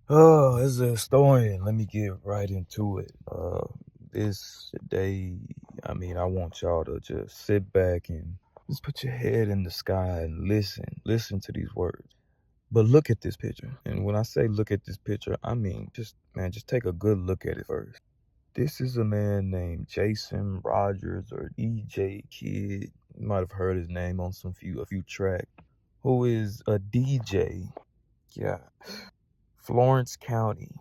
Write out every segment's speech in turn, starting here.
Oh, as a historian, let me get right into it. This day, I want y'all to just sit back and just put your head in the sky and listen to these words. But look at this picture. And when I say look at this picture, I mean just take a good look at it first. This is a man named Jason Rogers or DJ Kid. You might have heard his name on a few tracks. Who is a DJ? Yeah, Florence County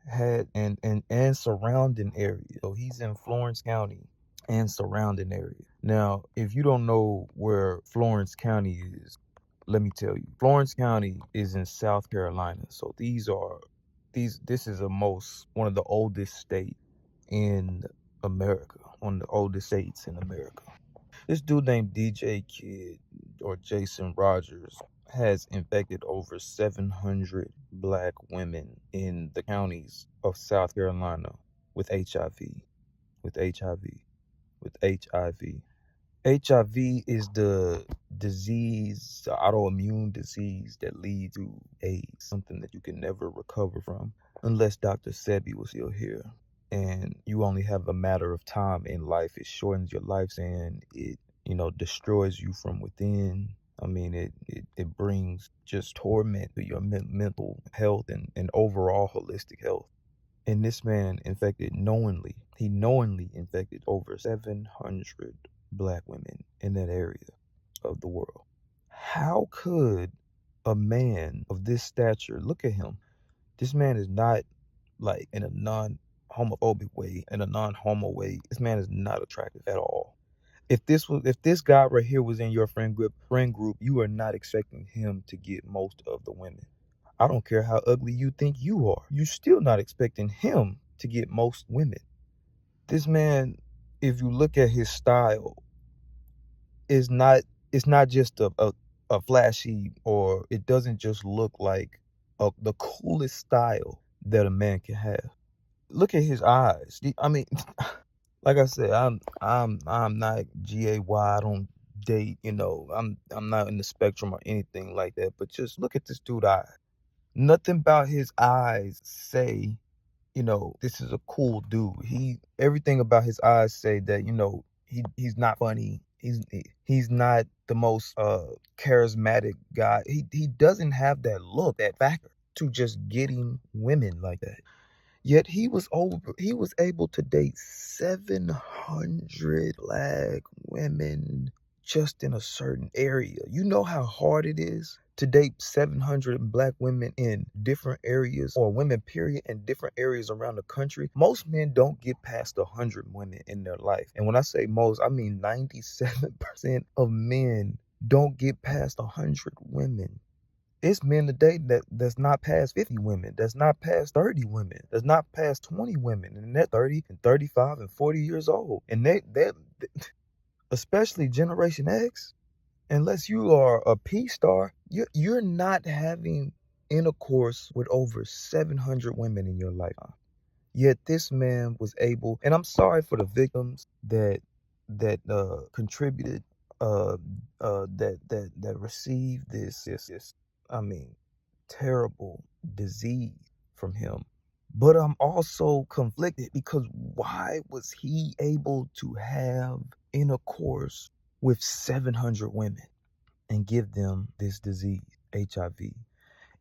had and surrounding area. So he's in Florence County and surrounding area. Now, if you don't know where Florence County is, let me tell you. Florence County is in South Carolina. So this is one of the oldest states in America. One of the oldest states in America. This dude named DJ Kid or Jason Rogers has infected over 700 black women in the counties of South Carolina with HIV. With HIV. With HIV. HIV is the disease, the autoimmune disease that leads to AIDS, something that you can never recover from unless Dr. Sebi was still here. And you only have a matter of time in life. It shortens your lifespan. It, destroys you from within. It brings just torment to your mental health and overall holistic health. And this man he knowingly infected over 700 black women in that area of the world. How could a man of this stature, look at him, this man is not like in a non-homophobic way, in a non-homo way, this man is not attractive at all. If this guy right here was in your friend group, you are not expecting him to get most of the women. I don't care how ugly you think you are. You still not expecting him to get most women. This man, if you look at his style, is not it's not just a flashy, or it doesn't just look like the coolest style that a man can have. Look at his eyes. Like I said, I'm not gay. I don't date. I'm not in the spectrum or anything like that. But just look at this dude's eyes. Nothing about his eyes say, this is a cool dude. Everything about his eyes say that, he's not funny. He's not the most charismatic guy. He doesn't have that look, that factor to just getting women like that. Yet he was able to date 700 black women just in a certain area. You know how hard it is to date 700 black women in different areas, or women period, in different areas around the country. Most men don't get past 100 women in their life. And when I say most, I mean 97% of men don't get past 100 women. It's men today that's not past 50 women, that's not past 30 women, that's not past 20 women, and they're 30 and 35 and 40 years old. And they especially Generation X, unless you are a P-star, you're not having intercourse with over 700 women in your lifetime. Yet this man was able, and I'm sorry for the victims that contributed, that received this I mean, terrible disease from him. But I'm also conflicted because why was he able to have intercourse with 700 women and give them this disease, HIV?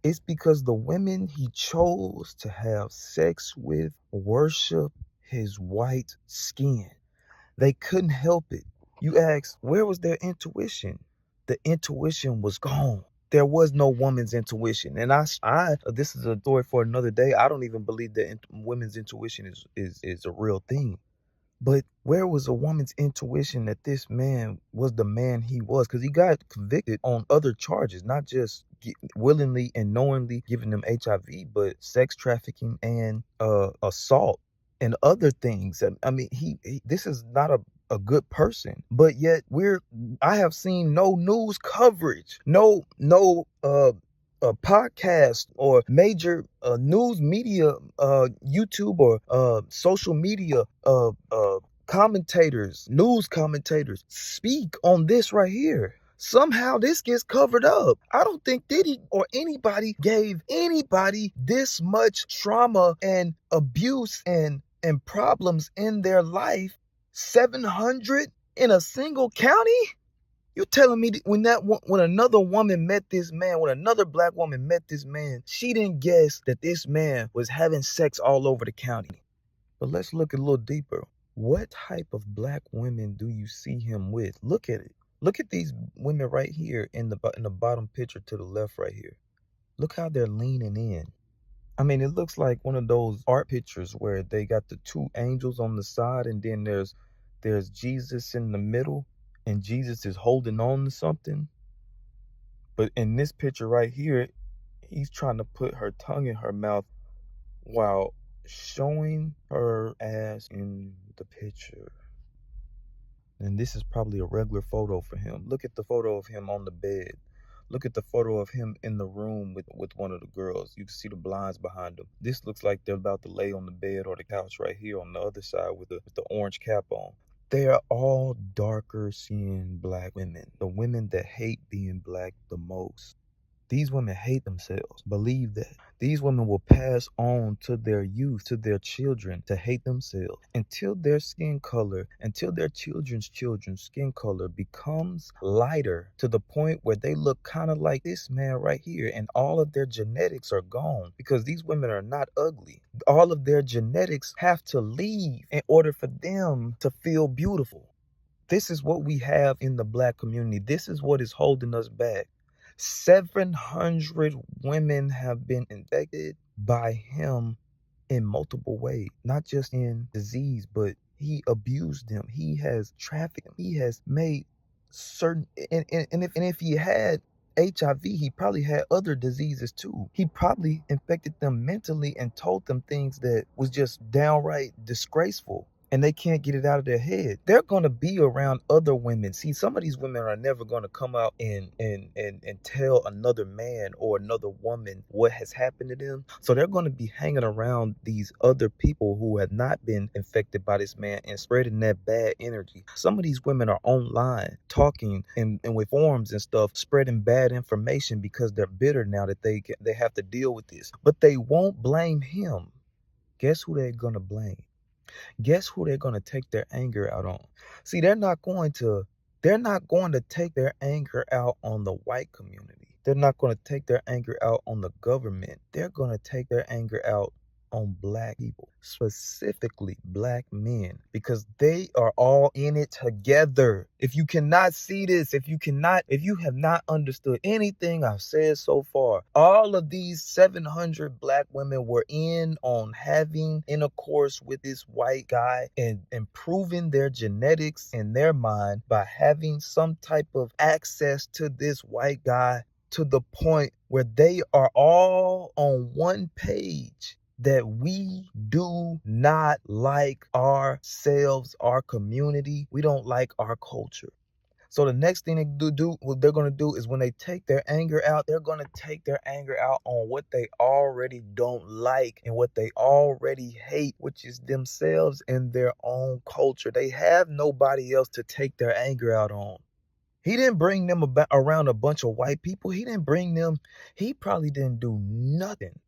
It's because the women he chose to have sex with worship his white skin. They couldn't help it. You ask, where was their intuition? The intuition was gone. There was no woman's intuition. And this is a story for another day. I don't even believe that women's intuition is a real thing. But where was a woman's intuition that this man was the man he was? Because he got convicted on other charges, not just willingly and knowingly giving them HIV, but sex trafficking and assault and other things. This is not a good person, but yet I have seen no news coverage, no a podcast or major news media, YouTube or social media commentators, news commentators speak on this right here. Somehow this gets covered up. I don't think Diddy or anybody gave anybody this much trauma and abuse and problems in their life. 700 in a single county? You telling me that when another woman met this man, when another black woman met this man, she didn't guess that this man was having sex all over the county? But let's look a little deeper. What type of black women do you see him with? Look at it. Look at these women right here in the bottom picture to the left right here. Look how they're leaning in. I mean, it looks like one of those art pictures where they got the two angels on the side and then there's Jesus in the middle and Jesus is holding on to something. But in this picture right here, he's trying to put her tongue in her mouth while showing her ass in the picture. And this is probably a regular photo for him. Look at the photo of him on the bed. Look at the photo of him in the room with one of the girls. You can see the blinds behind him. This looks like they're about to lay on the bed or the couch right here on the other side with the orange cap on. They are all darker skinned black women. The women that hate being black the most. These women hate themselves. Believe that. These women will pass on to their youth, to their children, to hate themselves until their skin color, until their children's skin color becomes lighter to the point where they look kind of like this man right here, and all of their genetics are gone because these women are not ugly. All of their genetics have to leave in order for them to feel beautiful. This is what we have in the black community. This is what is holding us back. 700 women have been infected by him in multiple ways, not just in disease, but he abused them. He has trafficked them. He has made certain, and if he had HIV, he probably had other diseases too. He probably infected them mentally and told them things that was just downright disgraceful. And they can't get it out of their head. They're going to be around other women. See, some of these women are never going to come out and tell another man or another woman what has happened to them. So they're going to be hanging around these other people who have not been infected by this man and spreading that bad energy. Some of these women are online talking and with forums and stuff, spreading bad information because they're bitter now that they have to deal with this. But they won't blame him. Guess who they're going to blame? Guess who they're going to take their anger out on? See, they're not going to take their anger out on the white community. They're not going to take their anger out on the government. They're going to take their anger out on black people, specifically black men, because they are all in it together. If you cannot see this, if you have not understood anything I've said so far, all of these 700 black women were in on having intercourse with this white guy and improving their genetics in their mind by having some type of access to this white guy to the point where they are all on one page that we do not like ourselves, our community. We don't like our culture. So the next thing what they're going to do is when they take their anger out, they're going to take their anger out on what they already don't like and what they already hate, which is themselves and their own culture. They have nobody else to take their anger out on. He didn't bring them around a bunch of white people. He probably didn't do nothing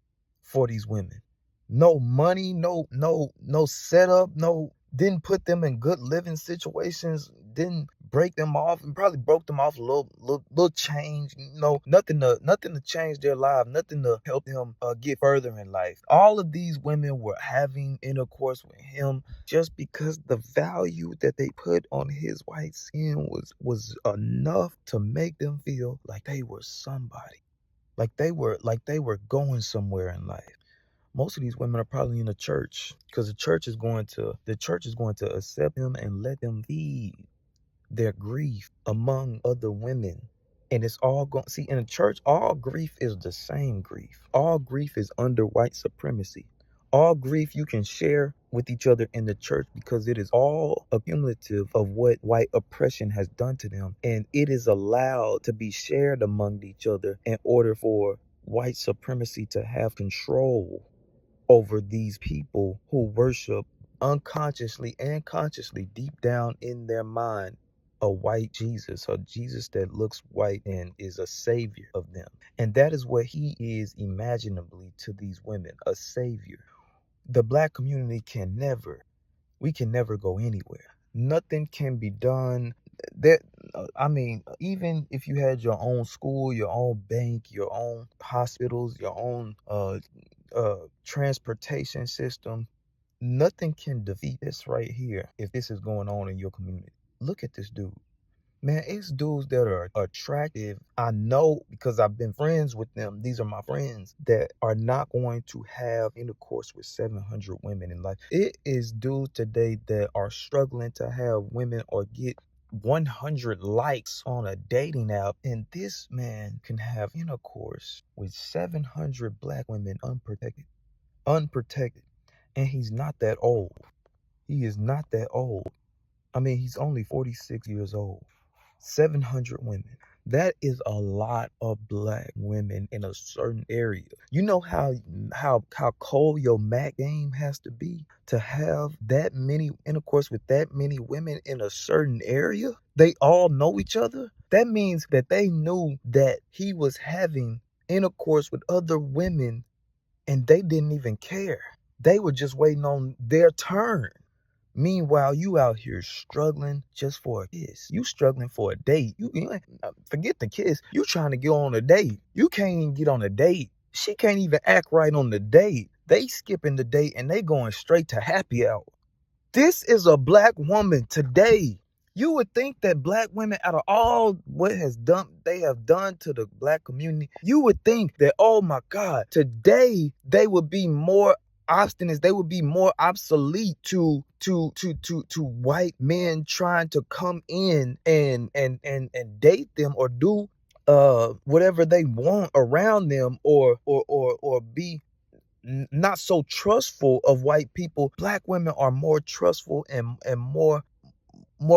for these women. No money, no setup, didn't put them in good living situations, didn't break them off, and probably broke them off a little change, nothing to change their life, nothing to help them get further in life. All of these women were having intercourse with him just because the value that they put on his white skin was enough to make them feel like they were somebody, like they were going somewhere in life. Most of these women are probably in the church because the church is going to accept them and let them feed their grief among other women. And it's all going, see, in the church, all grief is the same grief. All grief is under white supremacy. All grief you can share with each other in the church because it is all accumulative of what white oppression has done to them. And it is allowed to be shared among each other in order for white supremacy to have control over these people who worship unconsciously and consciously deep down in their mind a white Jesus, a Jesus that looks white and is a savior of them. And that is what he is imaginably to these women, a savior. The black community we can never go anywhere. Nothing can be done. That I mean, even if you had your own school, your own bank, your own hospitals, your own transportation system, nothing can defeat this right here if this is going on in your community. Look at this dude. Man, it's dudes that are attractive. I know because I've been friends with them. These are my friends that are not going to have intercourse with 700 women in life. It is dudes today that are struggling to have women or get 100 likes on a dating app. And this man can have intercourse with 700 black women unprotected. Unprotected. And he's not that old. He is not that old. I mean, he's only 46 years old. 700 women. That is a lot of black women in a certain area. You know how cold your Mac game has to be to have that many intercourse with that many women in a certain area? They all know each other. That means that they knew that he was having intercourse with other women and they didn't even care. They were just waiting on their turn. Meanwhile, you out here struggling just for a kiss. You struggling for a date. Forget the kiss. You trying to get on a date. You can't even get on a date. She can't even act right on the date. They skipping the date and they going straight to happy hour. This is a black woman today. You would think that black women, out of all what they have done to the black community, you would think that, oh my God, today they would be more obstinate, they would be more obsolete to white men trying to come in and date them or do whatever they want around them or be not so trustful of white people. Black women are more trustful and more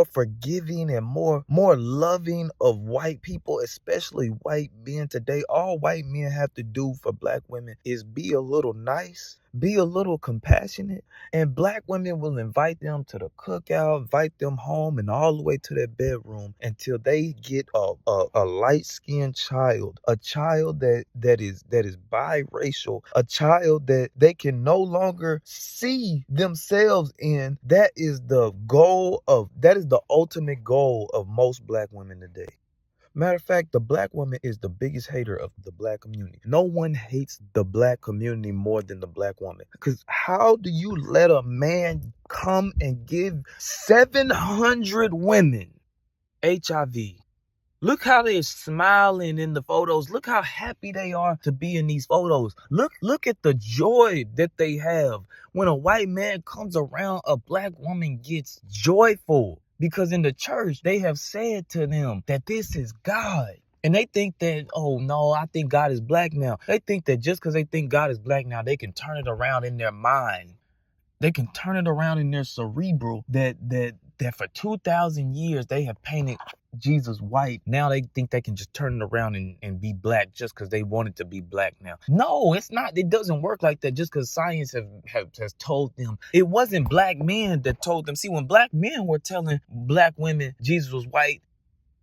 forgiving and more loving of white people, especially white men today. All white men have to do for black women is be a little nice, be a little compassionate, and black women will invite them to the cookout, invite them home and all the way to their bedroom until they get a light-skinned child, a child that is biracial, a child that they can no longer see themselves in. That is the ultimate goal of most black women today. Matter of fact, the black woman is the biggest hater of the black community. No one hates the black community more than the black woman. Because how do you let a man come and give 700 women HIV? Look how they're smiling in the photos. Look how happy they are to be in these photos. Look at the joy that they have. When a white man comes around, a black woman gets joyful. Because in the church, they have said to them that this is God. And they think that, oh no, I think God is black now. They think that just because they think God is black now, they can turn it around in their mind. They can turn it around in their cerebral that for 2,000 years they have painted Jesus white. Now they think they can just turn it around and be black just because they want it to be black now. No, it's not. It doesn't work like that just because science has told them. It wasn't black men that told them. See, when black men were telling black women Jesus was white,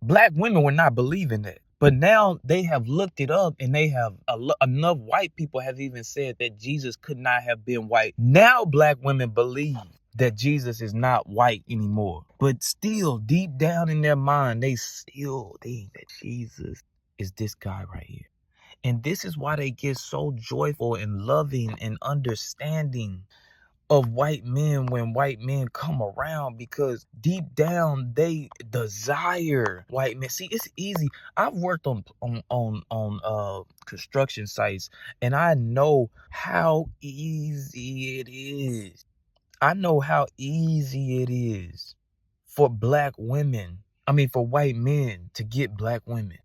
black women were not believing that. But now they have looked it up and they have enough white people have even said that Jesus could not have been white. Now black women believe that Jesus is not white anymore. But still, deep down in their mind, they still think that Jesus is this guy right here. And this is why they get so joyful and loving and understanding of white men when white men come around, because deep down they desire white men. See, it's easy. I've worked on construction sites and I know how easy it is. I know how easy it is for for white men to get black women.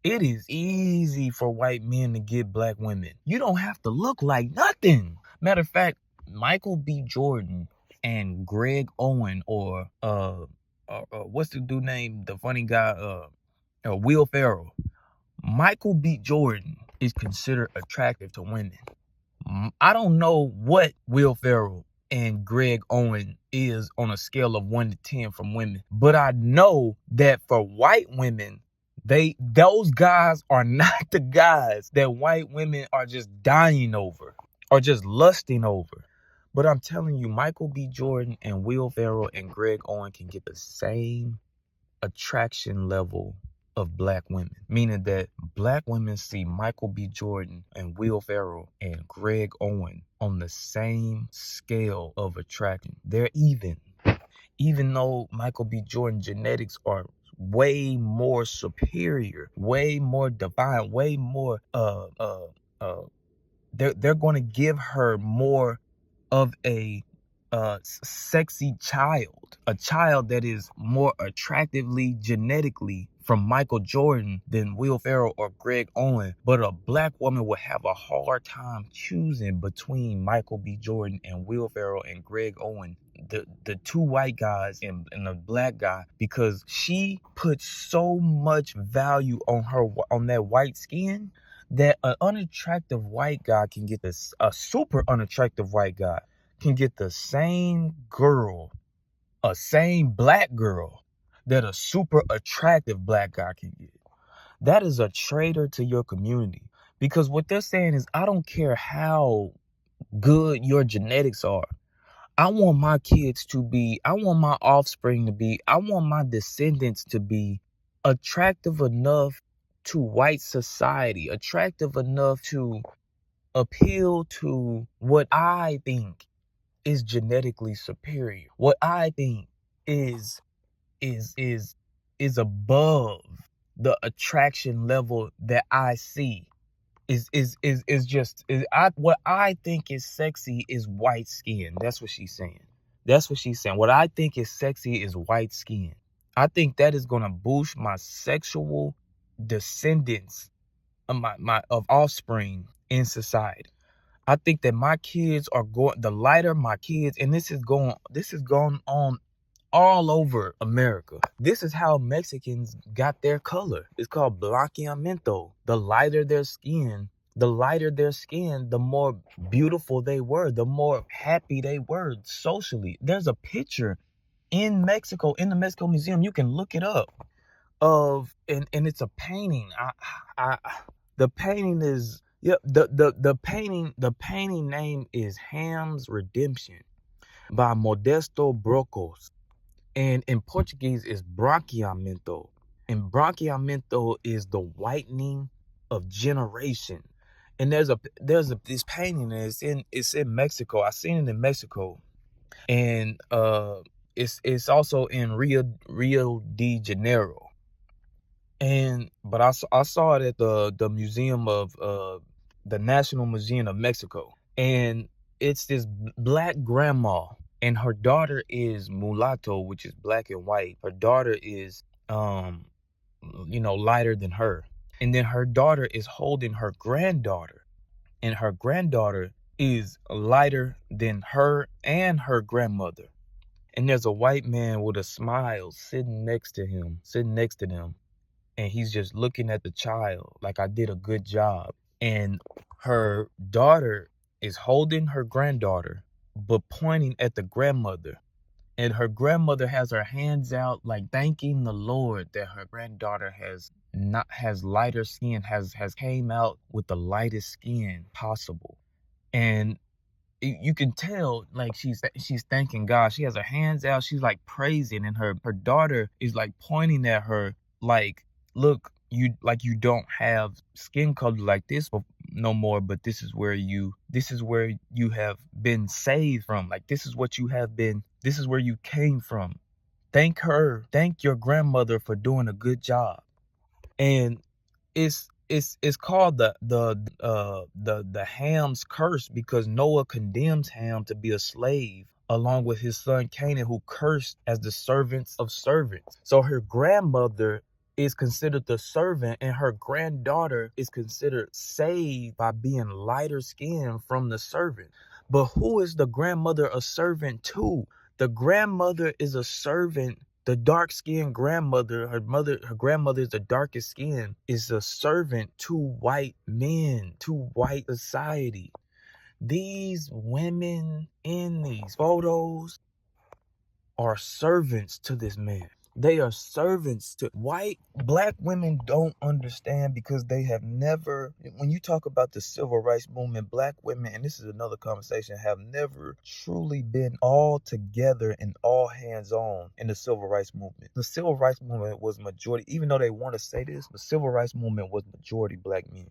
It is easy for white men to get black women. You don't have to look like nothing. Matter of fact, Michael B. Jordan and Greg Owen or what's the dude name? The funny guy, Will Ferrell. Michael B. Jordan is considered attractive to women. I don't know what Will Ferrell and Greg Owen is on a scale of 1 to 10 from women. But I know that for white women, those guys are not the guys that white women are just dying over or just lusting over. But I'm telling you, Michael B. Jordan and Will Ferrell and Greg Owen can get the same attraction level of black women, meaning that black women see Michael B. Jordan and Will Ferrell and Greg Owen on the same scale of attraction. They're even though Michael B. Jordan genetics are way more superior, way more divine, way more they're going to give her more of a sexy child, a child that is more attractively genetically from Michael Jordan than Will Ferrell or Greg Owen. But a black woman would have a hard time choosing between Michael B. Jordan and Will Ferrell and Greg Owen, the two white guys and the black guy, because she puts so much value on that white skin that an unattractive white guy can get this, a super unattractive white guy can get the same girl, a same black girl that a super attractive black guy can get. That is a traitor to your community, because what they're saying is, I don't care how good your genetics are. I want my kids to be, I want my offspring to be, I want my descendants to be attractive enough to white society, attractive enough to appeal to what I think is genetically superior, what I think is is is is above the attraction level that I see. What I think is sexy is white skin. That's what she's saying. That's what she's saying. What I think is sexy is white skin. I think that is gonna boost my sexual descendants of my offspring in society. I think that my kids are going, the lighter my kids, and this is going on all over America. This is how Mexicans got their color. It's called blanqueamiento. The lighter their skin, the more beautiful they were, the more happy they were socially. There's a picture in Mexico, in the Mexico Museum. You can look it up. And it's a painting. The painting is, yep, the painting name is Ham's Redemption by Modesto Brocos. And in Portuguese is branqueamento. And branqueamento is the whitening of generation. And there's this painting, and it's in Mexico. I seen it in Mexico. And it's also in Rio de Janeiro. But I saw it at the museum of the National Museum of Mexico. And it's this black grandma, and her daughter is mulatto, which is black and white. Her daughter is lighter than her. And then her daughter is holding her granddaughter, and her granddaughter is lighter than her and her grandmother. And there's a white man with a smile sitting next to them. And he's just looking at the child like, I did a good job. And her daughter is holding her granddaughter, but pointing at the grandmother. And her grandmother has her hands out, like thanking the Lord that her granddaughter has lighter skin, has came out with the lightest skin possible. And you can tell, like, she's thanking God. She has her hands out, she's like praising, and her daughter is like pointing at her like, look, you don't have skin color like this no more, but this is where you have been saved from. Like, this is where you came from. Thank your grandmother for doing a good job. And it's called the Ham's curse, because Noah condemns Ham to be a slave along with his son Canaan, who cursed as the servants of servants. So her grandmother is considered the servant, and her granddaughter is considered saved by being lighter skinned from the servant. But who is the grandmother a servant to? The grandmother is a servant. The dark-skinned grandmother, her grandmother is the darkest skin, is a servant to white men, to white society. These women in these photos are servants to this man. They are servants to black women don't understand because they have never, when you talk about the civil rights movement, black women, and this is another conversation, have never truly been all together and all hands on in the civil rights movement. The civil rights movement was majority, even though they want to say this, the civil rights movement was majority black men.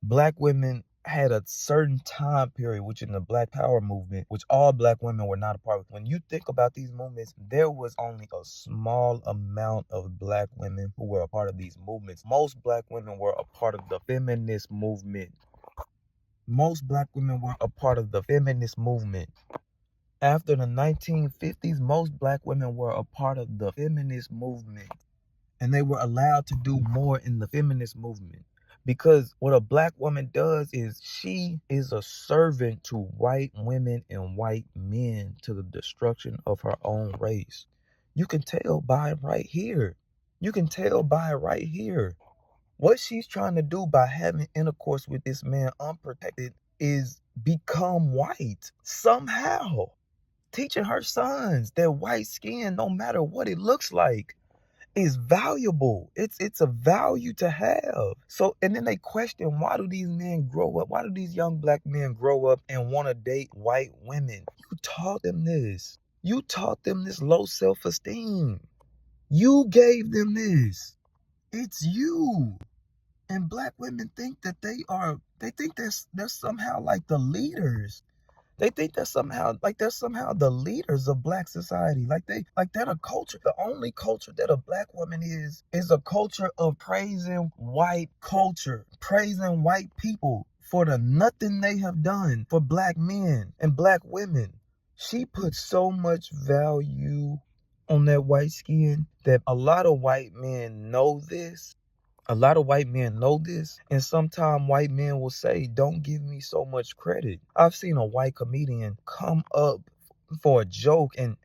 Black women had a certain time period, which in the Black Power movement, which all black women were not a part of. When you think about these movements, there was only a small amount of black women who were a part of these movements. Most black women were a part of the feminist movement. Most black women were a part of the feminist movement. After the 1950s, most black women were a part of the feminist movement. And they were allowed to do more in the feminist movement. Because what a black woman does is she is a servant to white women and white men to the destruction of her own race. You can tell by right here. You can tell by right here. What she's trying to do by having intercourse with this man unprotected is become white somehow. Teaching her sons that white skin, no matter what it looks like, is valuable. It's a value to have. So, and then they question, why do these men grow up? Why do these young black men grow up and want to date white women? You taught them this. You taught them this low self-esteem. You gave them this. It's you. And black women think that they think they're somehow like the leaders. They think they're somehow the leaders of black society. Like they're a culture. The only culture that a black woman is a culture of praising white culture, praising white people for the nothing they have done for black men and black women. She puts so much value on that white skin that a lot of white men know this. A lot of white men know this, and sometimes white men will say, don't give me so much credit. I've seen a white comedian come up for a joke, and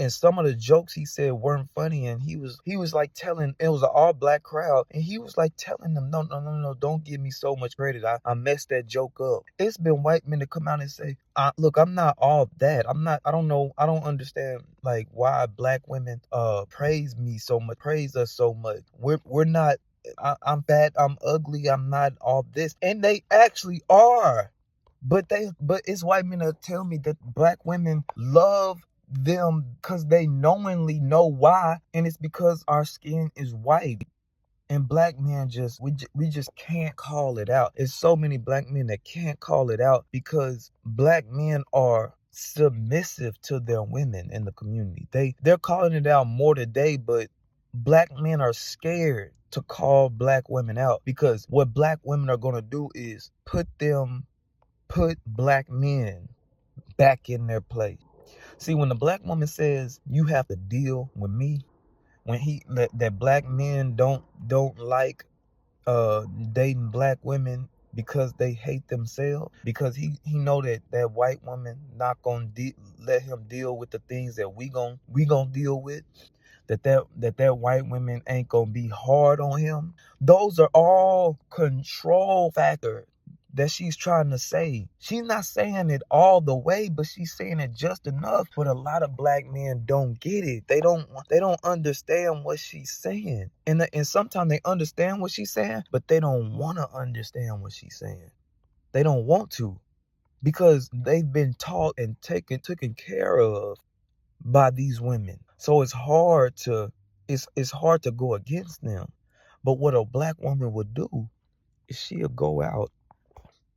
some of the jokes he said weren't funny, and he was like telling, it was an all black crowd, and he was like telling them, no, don't give me so much credit. I messed that joke up. It's been white men to come out and say, look, I'm not all that. I don't know, I don't understand like why black women praise me so much, praise us so much. We're not, I'm fat, I'm ugly, I'm not all this. And they actually are. But it's white men that tell me that black women love them because they knowingly know why, and it's because our skin is white. And black men we just can't call it out. There's so many black men that can't call it out because black men are submissive to their women in the community. They're calling it out more today, but black men are scared to call black women out because what black women are gonna do is put black men back in their place. See, when the black woman says you have to deal with me, when that black men don't like dating black women because they hate themselves, because he know that white woman not gonna let him deal with the things that we gonna deal with, that white women ain't gonna be hard on him. Those are all control factors that she's trying to say. She's not saying it all the way, but she's saying it just enough. But a lot of black men don't get it. They don't understand what she's saying. And sometimes they understand what she's saying, but they don't want to understand what she's saying. They don't want to because they've been taught and taken care of by these women. So it's hard to go against them. But what a black woman would do is she'll go out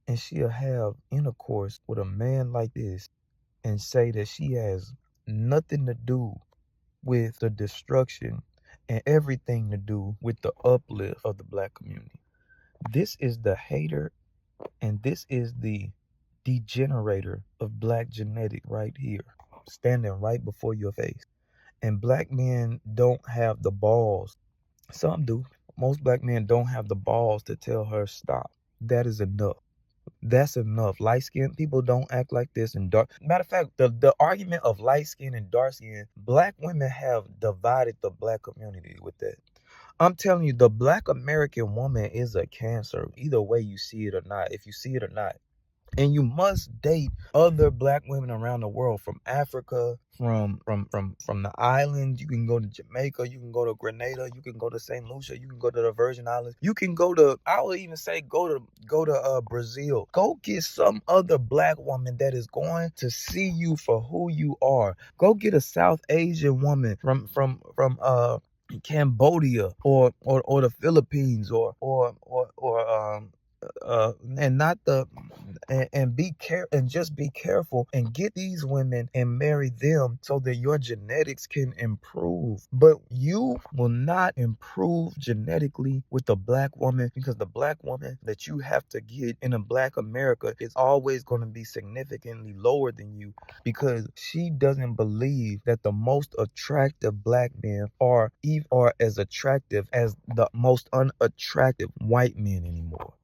and she'll have intercourse with a man like this and say that she has nothing to do with the destruction and everything to do with the uplift of the black community. This is the hater and this is the degenerator of black genetic right here, standing right before your face. And black men don't have the balls. Some do. Most black men don't have the balls to tell her stop. That is enough. That's enough. Light skinned people don't act like this, and dark. Matter of fact, the argument of light skin and dark skin, black women have divided the black community with that. I'm telling you, the black American woman is a cancer. Either way you see it or not, if you see it or not. And you must date other black women around the world, from Africa, from the islands. You can go to Jamaica, you can go to Grenada, you can go to St. Lucia, you can go to the Virgin Islands, you can go to, I would even say, go to Brazil. Go get some other black woman that is going to see you for who you are. Go get a South Asian woman from Cambodia or the Philippines or and not the and be care and just be careful and get these women and marry them so that your genetics can improve. But you will not improve genetically with a black woman, because the black woman that you have to get in a black America is always going to be significantly lower than you, because she doesn't believe that the most attractive black men are as attractive as the most unattractive white men anymore.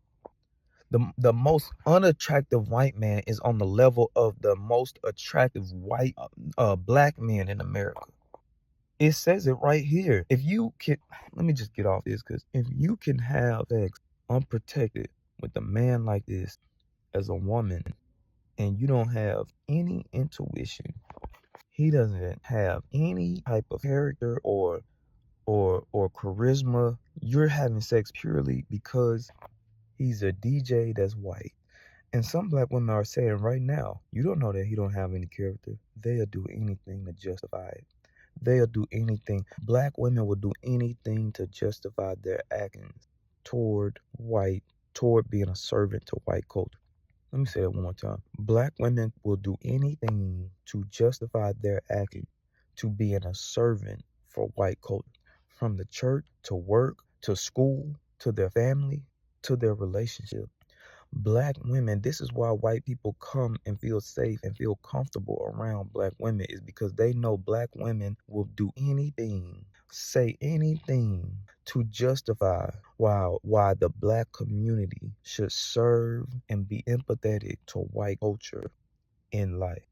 The most unattractive white man is on the level of the most attractive white black men in America. It says it right here. If you can, let me just get off this, because if you can have sex unprotected with a man like this as a woman, and you don't have any intuition, he doesn't have any type of character or charisma, you're having sex purely because he's a DJ that's white. And some black women are saying right now, you don't know that he don't have any character. They'll do anything to justify it. They'll do anything. Black women will do anything to justify their actions toward being a servant to white culture. Let me say it one more time. Black women will do anything to justify their actions to being a servant for white culture. From the church to work to school to their family to their relationship. Black women, this is why white people come and feel safe and feel comfortable around black women, is because they know black women will do anything, say anything to justify why the black community should serve and be empathetic to white culture in life.